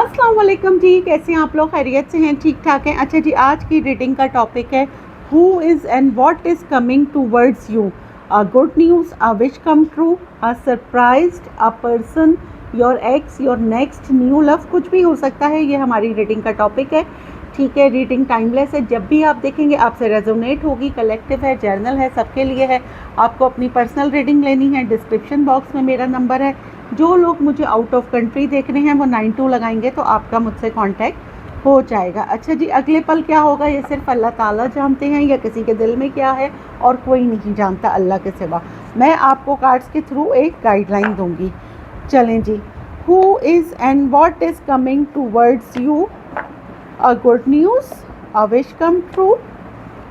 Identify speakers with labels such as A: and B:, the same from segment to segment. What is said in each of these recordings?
A: अस्सलाम वालेकुम जी, कैसे हैं आप लोग? खैरियत से हैं? ठीक ठाक हैं? अच्छा जी, आज की रीडिंग का टॉपिक है who is and what is coming towards you. A good news, a wish come true, a surprised, a person, your ex, your next new love, कुछ भी हो सकता है। ये हमारी रीडिंग का टॉपिक है। ठीक है, रीडिंग टाइमलेस है, जब भी आप देखेंगे आपसे रेजोनेट होगी। कलेक्टिव है, जर्नल है, सबके लिए है। आपको अपनी पर्सनल रीडिंग लेनी है, डिस्क्रिप्शन बॉक्स में मेरा नंबर है। जो लोग मुझे आउट ऑफ कंट्री देख रहे हैं वो 92 लगाएंगे तो आपका मुझसे कांटेक्ट हो जाएगा। अच्छा जी, अगले पल क्या होगा ये सिर्फ अल्लाह ताला जानते हैं, या किसी के दिल में क्या है और कोई नहीं जानता अल्लाह के सिवा। मैं आपको कार्ड्स के थ्रू एक गाइडलाइन दूंगी। चलें जी, who is and what is coming towards you. A good news, a wish come true,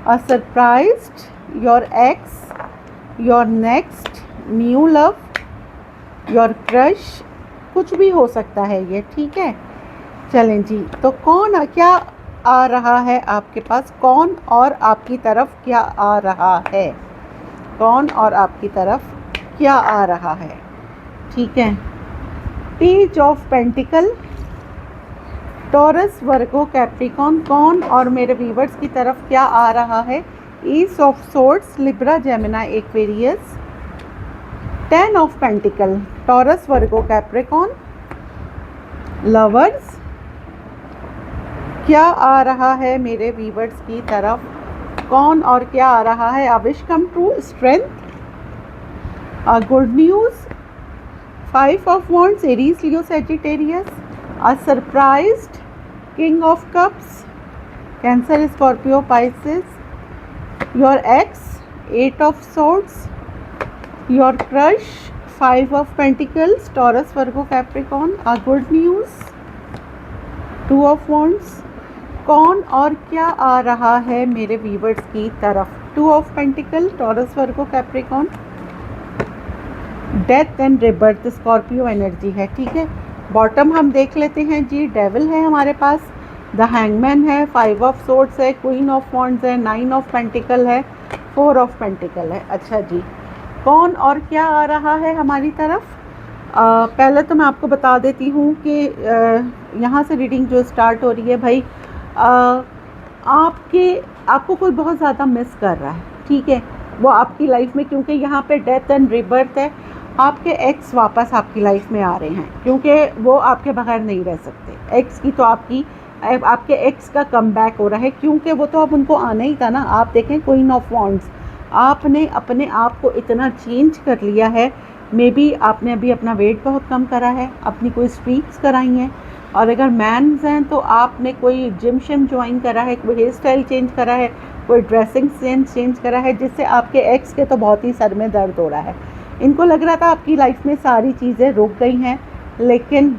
A: a surprised, your ex, your next new love, your crush, कुछ भी हो सकता है ये। ठीक है, चलें जी, तो क्या आ रहा है आपके पास, कौन और आपकी तरफ क्या आ रहा है, कौन और आपकी तरफ क्या आ रहा है। ठीक है, page of pentacle, taurus, Virgo, Capricorn, कौन और मेरे व्यूवर्स की तरफ क्या आ रहा है। S of swords, Libra, Gemini, Aquarius, 10 of pentacle, taurus, Virgo, Capricorn, lovers, क्या आ रहा है मेरे व्यूवर्स की तरफ, कौन और क्या आ रहा है। अ wish come true, strength, a good news, 5 of wands, Aries, Leo, Sagittarius, a surprised, king of cups, cancer, Scorpio, Pisces, your x, 8 of swords, your crush, 5 of pentacles, taurus, Virgo, Capricorn, a good news, 2 of wands, कौन और क्या आ रहा है मेरे viewers की तरफ। 2 of pentacle, taurus, Virgo, Capricorn, death and rebirth, Scorpio energy है। ठीक है, बॉटम हम देख लेते हैं जी। डेविल है हमारे पास, द हैंगमैन है, 5 ऑफ सोर्ड्स है, क्वीन ऑफ वॉन्ड्स है, 9 ऑफ पेंटिकल है, 4 ऑफ पेंटिकल है। अच्छा जी, कौन और क्या आ रहा है हमारी तरफ। पहले तो मैं आपको बता देती हूँ कि यहाँ से रीडिंग जो स्टार्ट हो रही है भाई, आपको कोई बहुत ज़्यादा मिस कर रहा है। ठीक है, वो आपकी लाइफ में, क्योंकि यहाँ पे डेथ एंड रिबर्थ है। आपके एक्स वापस आपकी लाइफ में आ रहे हैं, क्योंकि वो आपके बगैर नहीं रह सकते। एक्स की तो आपके एक्स का कमबैक हो रहा है, क्योंकि वो तो अब उनको आना ही था ना। आप देखें, क्वीन ऑफ वॉन्ड्स, आपने अपने आप को इतना चेंज कर लिया है। मे बी आपने अभी अपना वेट बहुत कम करा है, अपनी कोई स्ट्रीक्स कराई हैं, और अगर मैन्स हैं तो आपने कोई जिम शिम ज्वाइन करा है, कोई हेयर स्टाइल चेंज करा है, कोई ड्रेसिंग सेंस चेंज करा है, जिससे आपके एक्स के तो बहुत ही सर में दर्द हो रहा है। इनको लग रहा था आपकी लाइफ में सारी चीज़ें रुक गई हैं, लेकिन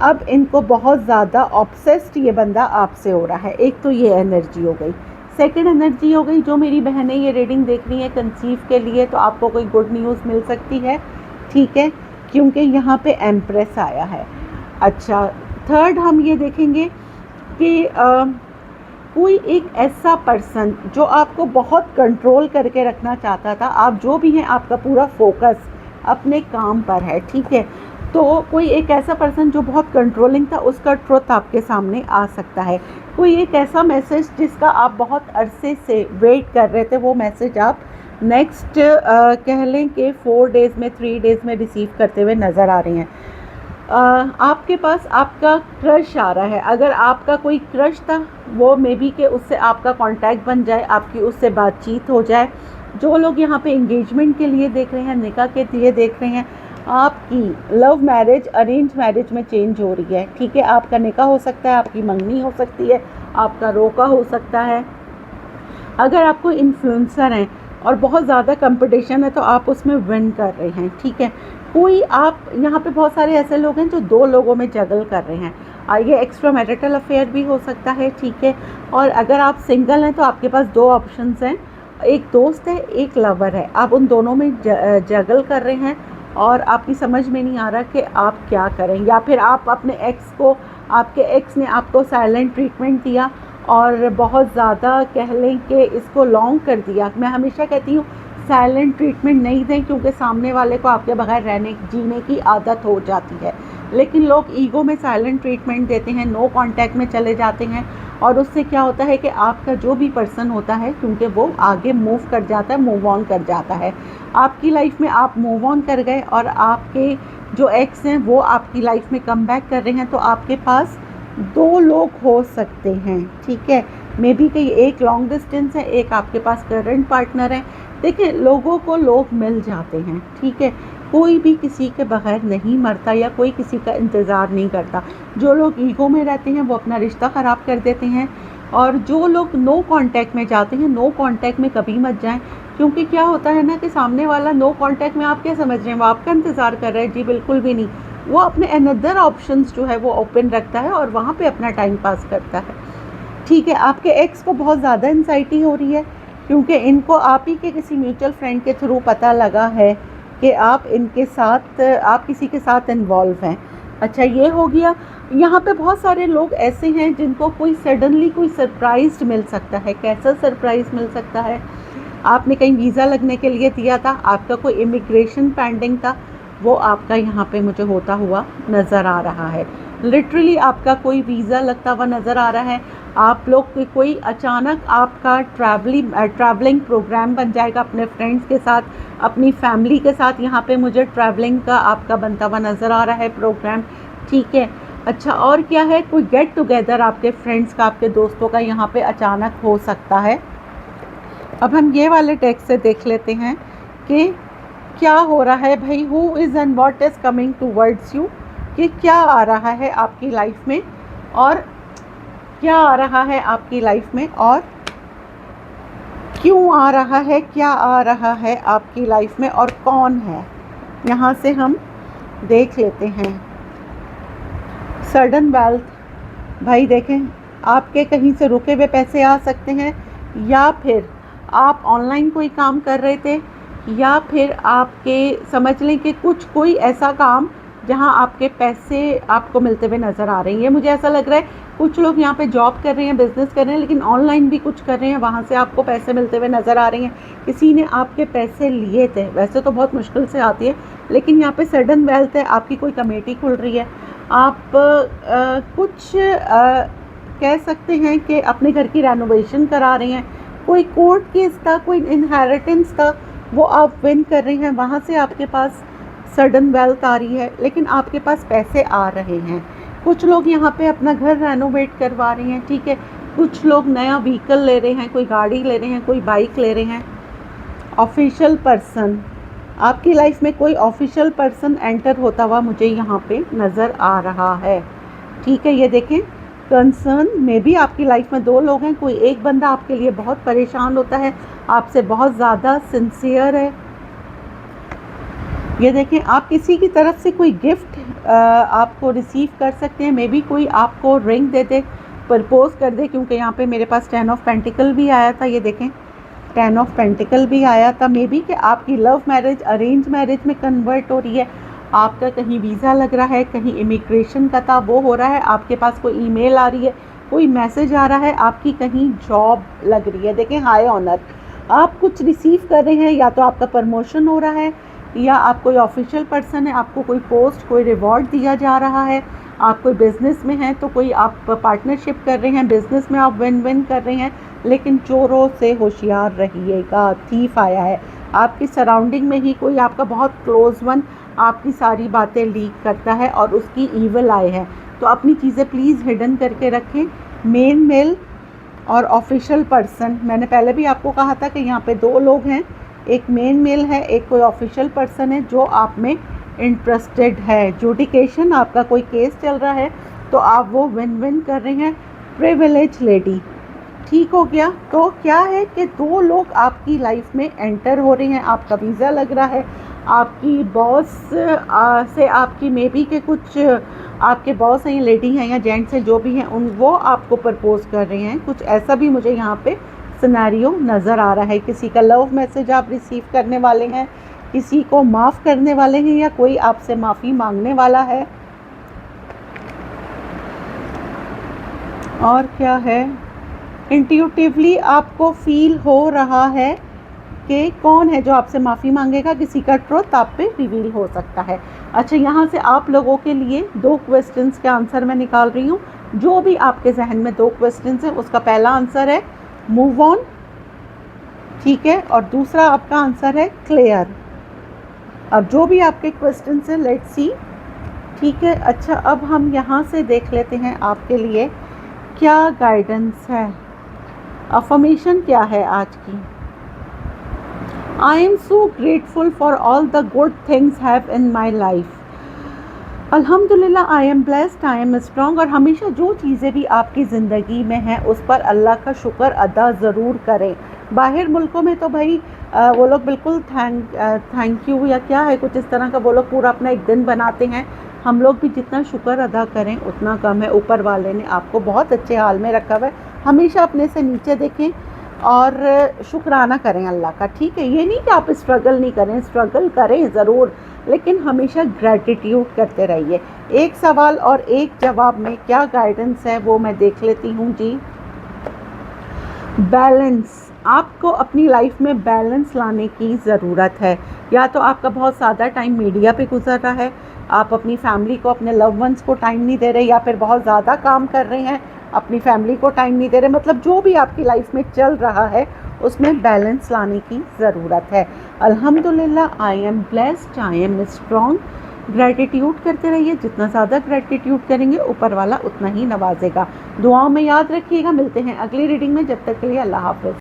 A: अब इनको बहुत ज़्यादा ऑब्सेस्ड ये बंदा आपसे हो रहा है। एक तो ये एनर्जी हो गई। सेकंड एनर्जी हो गई, जो मेरी बहनें ये रीडिंग देख रही हैं कंसीव के लिए, तो आपको कोई गुड न्यूज़ मिल सकती है। ठीक है, क्योंकि यहाँ पे एम्प्रेस आया है। अच्छा, थर्ड हम ये देखेंगे कि कोई एक ऐसा पर्सन जो आपको बहुत कंट्रोल करके रखना चाहता था। आप जो भी हैं, आपका पूरा फोकस अपने काम पर है। ठीक है, तो कोई एक ऐसा पर्सन जो बहुत कंट्रोलिंग था, उसका ट्रुथ आपके सामने आ सकता है। कोई एक ऐसा मैसेज जिसका आप बहुत अरसे से वेट कर रहे थे, वो मैसेज आप नेक्स्ट कह लें कि 4 डेज़ में, 3 डेज़ में रिसीव करते हुए नज़र आ रही हैं। आपके पास आपका क्रश आ रहा है। अगर आपका कोई क्रश था, वो मे बी कि उससे आपका कांटेक्ट बन जाए, आपकी उससे बातचीत हो जाए। जो लोग यहाँ पे एंगेजमेंट के लिए देख रहे हैं, निकाह के लिए देख रहे हैं, आपकी लव मैरिज अरेंज मैरिज में चेंज हो रही है। ठीक है, आपका निकाह हो सकता है, आपकी मंगनी हो सकती है, आपका रोका हो सकता है। अगर आप कोई इन्फ्लुएंसर हैं और बहुत ज़्यादा कंपटीशन है, तो आप उसमें विन कर रहे हैं। ठीक है, कोई आप यहाँ पे बहुत सारे ऐसे लोग हैं जो 2 लोगों में जगल कर रहे हैं। ये एक्स्ट्रा मैरिटल अफेयर भी हो सकता है। ठीक है, और अगर आप सिंगल हैं तो आपके पास 2 ऑप्शंस हैं, एक दोस्त है, एक लवर है। आप उन दोनों में जगल कर रहे हैं और आपकी समझ में नहीं आ रहा कि आप क्या करें। या फिर आप अपने एक्स को, आपके एक्स ने आपको साइलेंट ट्रीटमेंट दिया और बहुत ज़्यादा कह लें कि इसको लॉन्ग कर दिया। मैं हमेशा कहती हूँ साइलेंट ट्रीटमेंट नहीं दें, क्योंकि सामने वाले को आपके बगैर जीने की आदत हो जाती है। लेकिन लोग ईगो में साइलेंट ट्रीटमेंट देते हैं, नो कांटेक्ट में चले जाते हैं, और उससे क्या होता है कि आपका जो भी पर्सन होता है, क्योंकि वो आगे मूव कर जाता है, मूव ऑन कर जाता है। आपकी लाइफ में आप मूव ऑन कर गए और आपके जो एक्स हैं वो आपकी लाइफ में कम बैक कर रहे हैं, तो आपके पास 2 लोग हो सकते हैं, ठीक है। मे बी कहीं एक लॉन्ग डिस्टेंस है, एक आपके पास करंट पार्टनर है। देखिए, लोगों को लोग मिल जाते हैं, ठीक है। कोई भी किसी के बगैर नहीं मरता या कोई किसी का इंतज़ार नहीं करता। जो लोग ईगो में रहते हैं वो अपना रिश्ता ख़राब कर देते हैं, और जो लोग नो कांटेक्ट में जाते हैं, नो कांटेक्ट में कभी मत जाएं, क्योंकि क्या होता है ना कि सामने वाला नो कांटेक्ट में, आप क्या समझ रहे हैं वो आपका इंतज़ार कर रहा है? जी बिल्कुल भी नहीं। वो अपने अनदर ऑप्शंस जो है वो ओपन रखता है और वहाँ पे अपना टाइम पास करता है, ठीक है। आपके एक्स को बहुत ज़्यादा एंग्जाइटी हो रही है, क्योंकि इनको आप ही के किसी म्यूचुअल फ्रेंड के थ्रू पता लगा है कि आप इनके साथ, आप किसी के साथ इन्वॉल्व हैं। अच्छा, ये हो गया। यहाँ पे बहुत सारे लोग ऐसे हैं जिनको कोई सडनली कोई सरप्राइज़ मिल सकता है। कैसा सरप्राइज़ मिल सकता है? आपने कहीं वीज़ा लगने के लिए दिया था, आपका कोई इमिग्रेशन पेंडिंग था, वो आपका यहाँ पे मुझे होता हुआ नज़र आ रहा है। लिटरली आपका कोई वीज़ा लगता हुआ नज़र आ रहा है। आप लोग के कोई अचानक आपका ट्रैवलिंग प्रोग्राम बन जाएगा अपने फ्रेंड्स के साथ, अपनी फैमिली के साथ। यहाँ पे मुझे ट्रैवलिंग का आपका बनता हुआ नज़र आ रहा है प्रोग्राम, ठीक है। अच्छा, और क्या है? कोई गेट टुगेदर आपके फ्रेंड्स का, आपके दोस्तों का यहाँ पे अचानक हो सकता है। अब हम ये वाले टेक्स्ट से देख लेते हैं कि क्या हो रहा है भाई। Who is and what is coming towards you, कि क्या आ रहा है आपकी लाइफ में, और क्या आ रहा है आपकी लाइफ में, और क्यों आ रहा है, क्या आ रहा है आपकी लाइफ में, और कौन है। यहाँ से हम देख लेते हैं। सडन वेल्थ, भाई देखें, आपके कहीं से रुके हुए पैसे आ सकते हैं, या फिर आप ऑनलाइन कोई काम कर रहे थे, या फिर आपके समझ लें कि कोई ऐसा काम जहां आपके पैसे आपको मिलते हुए नज़र आ रहे हैं। ये मुझे ऐसा लग रहा है कुछ लोग यहाँ पे जॉब कर रहे हैं, बिज़नेस कर रहे हैं, लेकिन ऑनलाइन भी कुछ कर रहे हैं, वहाँ से आपको पैसे मिलते हुए नज़र आ रहे हैं। किसी ने आपके पैसे लिए थे, वैसे तो बहुत मुश्किल से आती है, लेकिन यहाँ पे सडन वेल्थ है। आपकी कोई कमेटी खुल रही है, आप कह सकते हैं कि अपने घर की रेनोवेशन करा रहे हैं, कोई कोर्ट केस था, कोई इनहेरिटेंस था, वो आप विन कर रहे हैं, वहाँ से आपके पास सडन वेल्थ आ रही है, लेकिन आपके पास पैसे आ रहे हैं। कुछ लोग यहाँ पे अपना घर रेनोवेट करवा रहे हैं, ठीक है। कुछ लोग नया व्हीकल ले रहे हैं, कोई गाड़ी ले रहे हैं, कोई बाइक ले रहे हैं। ऑफिशियल पर्सन, आपकी लाइफ में कोई ऑफिशियल पर्सन एंटर होता हुआ मुझे यहाँ पे नज़र आ रहा है, ठीक है। ये देखें, कंसर्न में भी आपकी लाइफ में 2 लोग हैं। कोई एक बंदा आपके लिए बहुत परेशान होता है, आपसे बहुत ज़्यादा सिंसियर है। ये देखें, आप किसी की तरफ से कोई गिफ्ट आपको रिसीव कर सकते हैं। मे बी कोई आपको रिंग दे दे, प्रपोज कर दे, क्योंकि यहाँ पे मेरे पास 10 ऑफ पेंटिकल भी आया था। ये देखें, 10 ऑफ पेंटिकल भी आया था। मे बी कि आपकी लव मैरिज अरेंज मैरिज में कन्वर्ट हो रही है। आपका कहीं वीज़ा लग रहा है, कहीं इमिग्रेशन का था वो हो रहा है, आपके पास कोई ईमेल आ रही है, कोई मैसेज आ रहा है, आपकी कहीं जॉब लग रही है। देखें, हाई ऑनर आप कुछ रिसीव कर रहे हैं, या तो आपका प्रमोशन हो रहा है, या आप कोई ऑफिशियल पर्सन है, आपको कोई पोस्ट, कोई रिवॉर्ड दिया जा रहा है। आप कोई बिज़नेस में हैं तो कोई आप पार्टनरशिप कर रहे हैं, बिज़नेस में आप विन विन कर रहे हैं, लेकिन चोरों से होशियार रहिएगा, थीफ आया है। आपकी सराउंडिंग में ही कोई आपका बहुत क्लोज वन आपकी सारी बातें लीक करता है और उसकी ईविल आए है, तो अपनी चीज़ें प्लीज़ हिडन करके रखें। मेन मेल और ऑफिशियल पर्सन, मैंने पहले भी आपको कहा था कि यहाँ पे 2 लोग हैं, एक मेन मेल है, एक कोई ऑफिशियल पर्सन है जो आप में इंटरेस्टेड है। जुडिकेशन, आपका कोई केस चल रहा है तो आप वो विन विन कर रहे हैं। प्रिविलेज लेडी, ठीक हो गया। तो क्या है कि 2 लोग आपकी लाइफ में एंटर हो रहे हैं, आपका वीज़ा लग रहा है, आपकी बॉस से आपकी मे बी के कुछ आपके बॉस हैं, लेडी हैं या जेंट्स हैं, जो भी हैं, वो आपको प्रपोज कर रहे हैं। कुछ ऐसा भी मुझे यहाँ पे सिनेरियो नज़र आ रहा है। किसी का लव मैसेज आप रिसीव करने वाले हैं, किसी को माफ़ करने वाले हैं, या कोई आपसे माफ़ी मांगने वाला है। और क्या है, इंट्यूटिवली आपको फील हो रहा है कि कौन है जो आपसे माफ़ी मांगेगा, किसी का ट्रुथ आप पे रिवील हो सकता है। अच्छा, यहाँ से आप लोगों के लिए 2 क्वेश्चंस के आंसर मैं निकाल रही हूँ। जो भी आपके जहन में 2 क्वेश्चंस हैं, उसका पहला आंसर है मूव ऑन, ठीक है, और दूसरा आपका आंसर है क्लियर। अब जो भी आपके क्वेश्चंस हैं, लेट्स सी, ठीक है। अच्छा, अब हम यहाँ से देख लेते हैं आपके लिए क्या गाइडेंस है, अफर्मेशन क्या है आज की। I am so grateful for all the good things have in my life. अल्हम्दुलिल्लाह, I am blessed, I am strong. और हमेशा जो चीज़ें भी आपकी ज़िंदगी में हैं उस पर अल्लाह का शुक्र अदा ज़रूर करें। बाहर मुल्कों में तो भाई वो लोग बिल्कुल थैंक यू या क्या है कुछ इस तरह का वो लोग पूरा अपना एक दिन बनाते हैं। हम लोग भी जितना शुक्र अदा करें उतना कम है। ऊपर वाले ने आपको बहुत अच्छे हाल में रखा हुआ है। हमेशा अपने से नीचे देखें और शुक्राना करें अल्लाह का, ठीक है। ये नहीं कि आप स्ट्रगल नहीं करें, स्ट्रगल करें ज़रूर, लेकिन हमेशा ग्रैटिट्यूड करते रहिए। एक सवाल और एक जवाब में क्या गाइडेंस है वो मैं देख लेती हूँ जी। बैलेंस, आपको अपनी लाइफ में बैलेंस लाने की ज़रूरत है। या तो आपका बहुत ज़्यादा टाइम मीडिया पे गुजर रहा है, आप अपनी फैमिली को, अपने लव वंस को टाइम नहीं दे रहे, या फिर बहुत ज़्यादा काम कर रहे हैं, अपनी फैमिली को टाइम नहीं दे रहे। मतलब जो भी आपकी लाइफ में चल रहा है उसमें बैलेंस लाने की ज़रूरत है। अल्हम्दुलिल्लाह, I am blessed, I am strong. Gratitude करते रहिए, जितना ज़्यादा ग्रैटिट्यूड करेंगे ऊपर वाला उतना ही नवाजेगा। दुआओं में याद रखिएगा। मिलते हैं अगली रीडिंग में, जब तक के लिए अल्लाह हाफ़िज़।